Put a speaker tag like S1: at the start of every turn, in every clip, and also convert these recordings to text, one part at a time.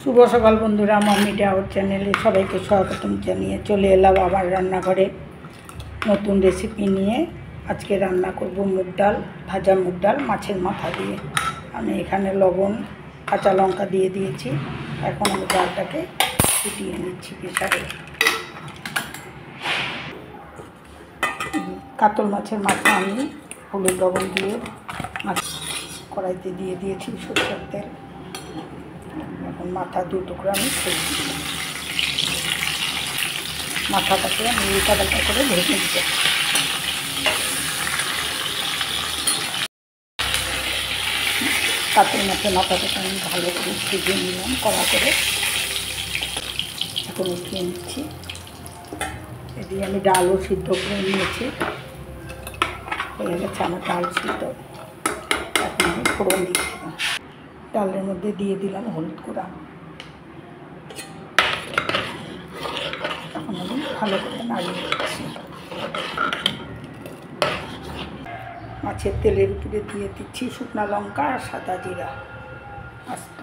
S1: শুভ সকাল বন্ধুরা, mummy Dawr চ্যানেলে সবাইকে স্বাগতম জানিয়ে চলে এলাম আবার রান্নাঘরে নতুন রেসিপি নিয়ে। আজকে রান্না করব মুগ ডাল, ভাজা মুগ ডাল মাছের মাথা দিয়ে। আমি এখানে লবণ, কাঁচা লঙ্কা দিয়ে দিয়েছি। এখন আমি ডালটাকে ফুটিয়ে নিচ্ছি প্রেসারে। কাতল মাছের মাথা আমি হলুদ লবণ দিয়ে কড়াইতে দিয়ে দিয়েছি সরষের তেল। এখন মাথা দু টুকরো আমি ছেড়ে দিচ্ছি। মাথাটাকে আমি উল্টা পাল্টা করে ভেজে দিতে। কাতল মাছের মাথাটাকে আমি ভালো করে ভেজে নিলাম কড়া করে। এখন উঠিয়ে নিচ্ছি। এদিকে আমি ডালও সিদ্ধ করে নিয়েছি, হয়ে গেছে আমার ডাল সিদ্ধ। এখন আমি ফোড়ন দিচ্ছি। ডালের মধ্যে দিয়ে দিলাম হলুদ গুঁড়া। এখন আমি ভালো করে নাড়িয়ে দিচ্ছি। মাছের তেলের উপরে দিয়ে দিচ্ছি শুকনো লঙ্কা আর সাদা জিরা আস্ত।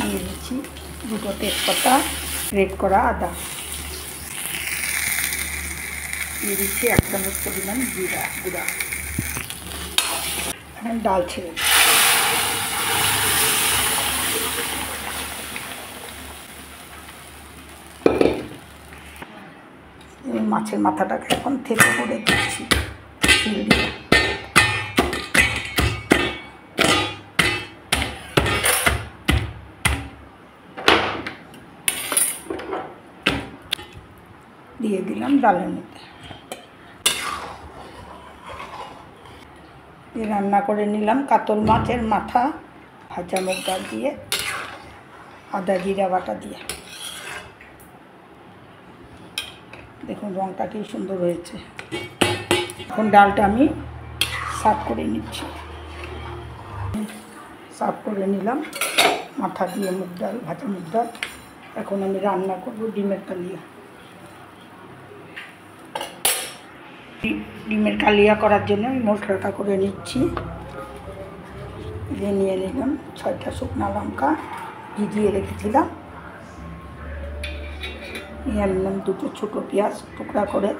S1: দিয়ে দিচ্ছি দুটো তেজপাতা, গ্রেট করা আদা। দিয়ে দিচ্ছি 1 চামচ পরিমাণ জিরা গুঁড়া। এখন ডাল ছেড়ে মাছের মাথাটাকে এখন থেতো করে দিচ্ছি তেল দিয়ে। দিয়ে দিলাম ডালের মধ্যে। রান্না করে নিলাম কাতল মাছের মাথা ভাজা মুগ ডাল দিয়ে, আদা জিরা বাটা দিয়ে। দেখুন রঙটা কি সুন্দর হয়েছে। এখন ডালটা আমি সার্ভ করে নিচ্ছি। সার্ভ করে নিলাম মাথা দিয়ে মুগ ডাল, ভাজা মুগ ডাল। এখন আমি রান্না করব ডিমের কালিয়া। ডিমের কালিয়া করার জন্য আমি মশলাটা করে নিচ্ছি। নিয়ে নিলাম 6টা শুকনো লঙ্কা ভিজিয়ে রেখেছিলাম। নিয়ে নিলাম 2টো ছোটো পেঁয়াজ টুকরা করে।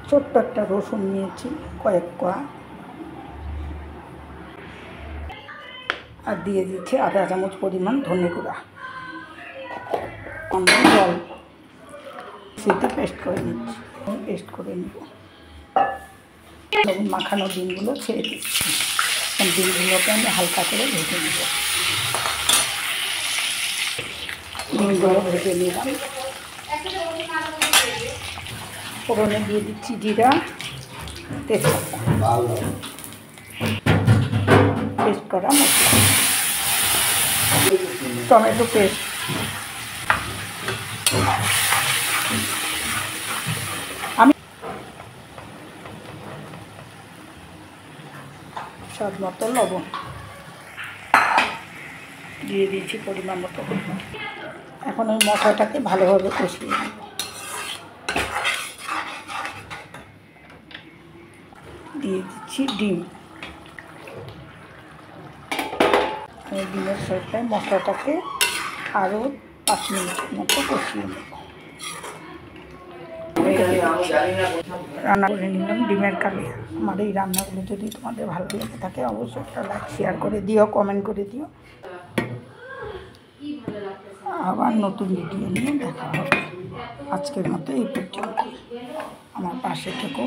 S1: ছোট্ট একটা রসুন নিয়েছি কয়েক কোয়া। আর দিয়ে দিচ্ছি 1/2 চামচ পরিমাণ ধনে গুঁড়া। জল সেটা পেস্ট করে নিচ্ছি। পেস্ট করে নেব। তখন মাখানো ডিমগুলো ছেড়ে দিচ্ছি। ডিমগুলোকে আমি হালকা করে ভেজে নেব। ডিমগুলো ভেজে নিলাম। ফোড়নে দিয়ে দিচ্ছি জিরা, তেজপাতা, পেস্ট করা মশলা, টমেটো পেস্ট, আমি স্বাদ মতো লবণ দিয়ে দিয়েছি পরিমাণ মতো। এখন ওই মশলাটাকে ভালোভাবে কষিয়ে নেব। দিয়ে দিচ্ছি ডিম। আমি ডিমের সাথে মশলাটাকে আরও 5 মিনিটের মতো কষিয়ে নেব। রান্না করে নিলাম ডিমের কালিয়া। আমার এই রান্নাগুলো যদি তোমাদের ভালো লেগে থাকে অবশ্যই একটা লাইক শেয়ার করে দিও, কমেন্ট করে দিও। আবার নতুন ভিডিও নিয়ে দেখা হবে। আজকের মতো এই পর্যন্ত। আমার পাশে থেকো।